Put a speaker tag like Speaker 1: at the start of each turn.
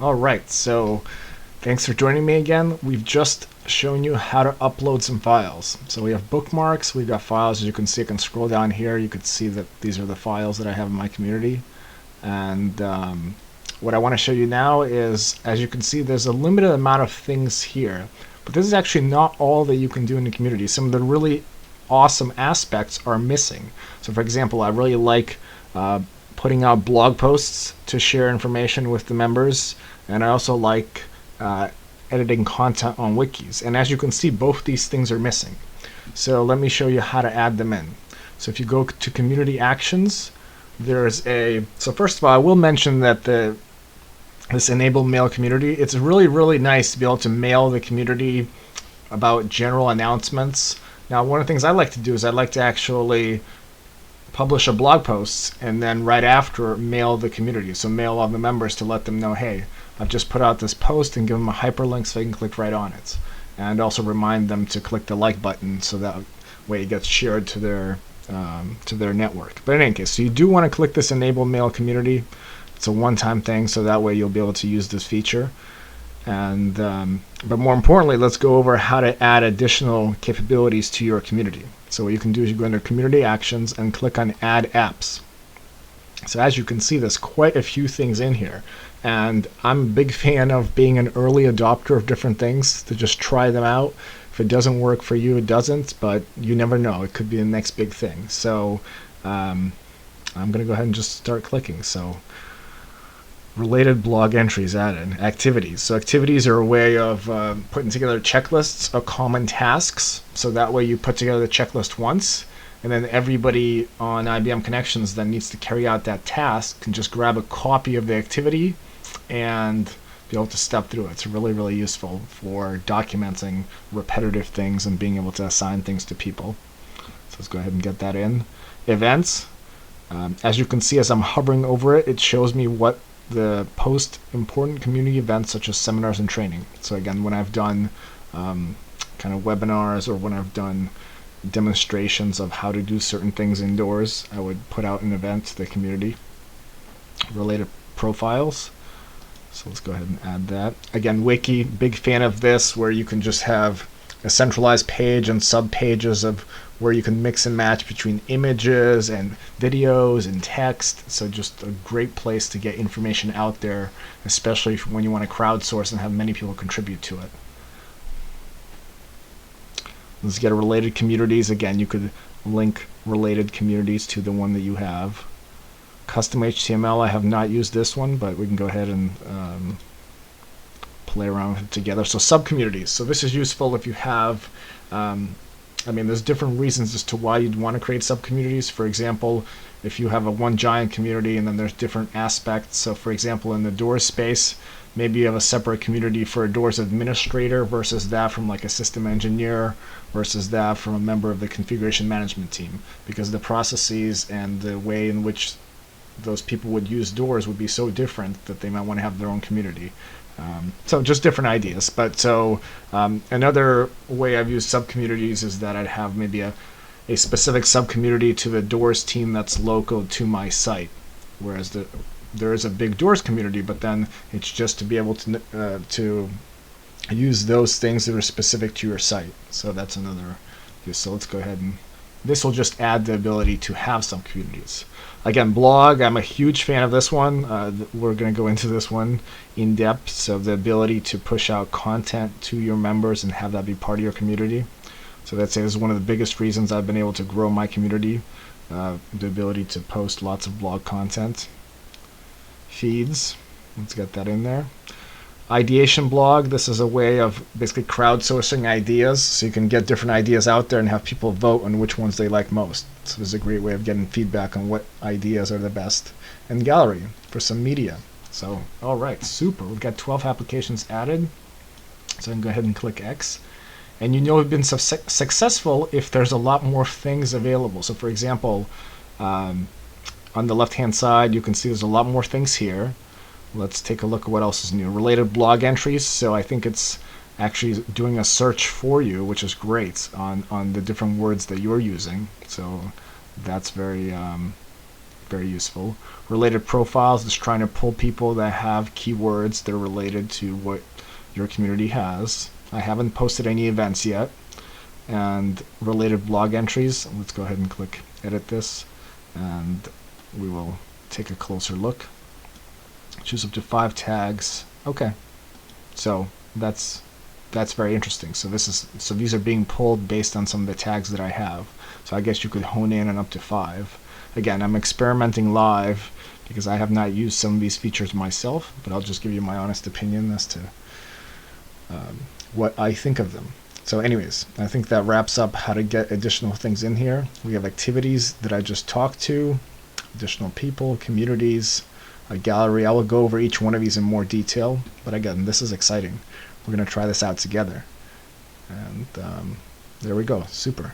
Speaker 1: All right, so thanks for joining me again. We've just shown you how to upload some files. So we have bookmarks, we've got files. As you can see, I can scroll down here. You can see that these are the files that I have in my community. And what I want to show you now is, as you can see, there's a limited amount of things here. But this is actually not all that you can do in the community. Some of the really awesome aspects are missing. So for example, I really like putting out blog posts to share information with the members, and I also like editing content on wikis. And as you can see, both these things are missing. So let me show you how to add them in. So if you go to community actions, there's so first of all, I will mention that this enable mail community, it's really nice to be able to mail the community about general announcements. Now, one of the things I like to do is I like to actually publish a blog post and then right after mail the community. So mail all the members to let them know, hey, I've just put out this post, and give them a hyperlink so they can click right on it. And also remind them to click the like button so that way it gets shared to their network. But in any case, so you do want to click this enable mail community. It's a one-time thing, so that way you'll be able to use this feature. And but more importantly, let's go over how to add additional capabilities to your community. So what you can do is you go under Community Actions and click on Add Apps. So as you can see, there's quite a few things in here. And I'm a big fan of being an early adopter of different things, to just try them out. If it doesn't work for you, it doesn't, but you never know. It could be the next big thing. So I'm going to go ahead and just start clicking. So related blog entries added. Activities. So activities are a way of putting together checklists of common tasks. So that way you put together the checklist once, and then everybody on IBM Connections that needs to carry out that task can just grab a copy of the activity and be able to step through it. It's really useful for documenting repetitive things and being able to assign things to people. So let's go ahead and get that in. Events. As you can see, as I'm hovering over it, it shows me what the post important community events such as seminars and training. So again, when I've done kind of webinars, or when I've done demonstrations of how to do certain things indoors, I would put out an event to the community. Related profiles. So let's go ahead and add that. Again, Wiki, big fan of this, where you can just have a centralized page and sub-pages of where you can mix and match between images and videos and text. So just a great place to get information out there, especially when you want to crowdsource and have many people contribute to it. Let's get related communities. Again, you could link related communities to the one that you have. Custom HTML, I have not used this one, but we can go ahead and play around with it together. So sub-communities. So this is useful if you have, there's different reasons as to why you'd want to create sub-communities. For example, if you have a one giant community and then there's different aspects. So for example, in the Doors space, maybe you have a separate community for a Doors administrator versus that from like a system engineer versus that from a member of the configuration management team, because the processes and the way in which those people would use Doors would be so different that they might want to have their own community. So just different ideas. But so another way I've used subcommunities is that I'd have maybe a specific subcommunity to the Doors team that's local to my site, whereas there is a big Doors community, but then it's just to be able to use those things that are specific to your site. So that's another use. So let's go ahead and this will just add the ability to have some communities. Again, blog, I'm a huge fan of this one. We're going to go into this one in depth. So the ability to push out content to your members and have that be part of your community. So that's is one of the biggest reasons I've been able to grow my community, the ability to post lots of blog content. Feeds, let's get that in there. Ideation blog, this is a way of basically crowdsourcing ideas, so you can get different ideas out there and have people vote on which ones they like most. So this is a great way of getting feedback on what ideas are the best. And gallery for some media. So all right, super, we've got 12 applications added. So I can go ahead and click X. And you know we've been successful if there's a lot more things available. So for example, on the left hand side you can see there's a lot more things here. Let's take a look at what else is new. Related blog entries. So I think it's actually doing a search for you, which is great on the different words that you're using. So that's very very useful. Related profiles, just trying to pull people that have keywords that are related to what your community has. I haven't posted any events yet. And related blog entries, let's go ahead and click edit this, and we will take a closer look. Choose up to 5 tags. Okay, so that's very interesting. So these are being pulled based on some of the tags that I have. So I guess you could hone in on up to 5. Again, I'm experimenting live because I have not used some of these features myself, but I'll just give you my honest opinion as to what I think of them. So anyways, I think that wraps up how to get additional things in here. We have activities that I just talked to, additional people, communities, a gallery. I will go over each one of these in more detail, but again, this is exciting. We're going to try this out together. And there we go. Super.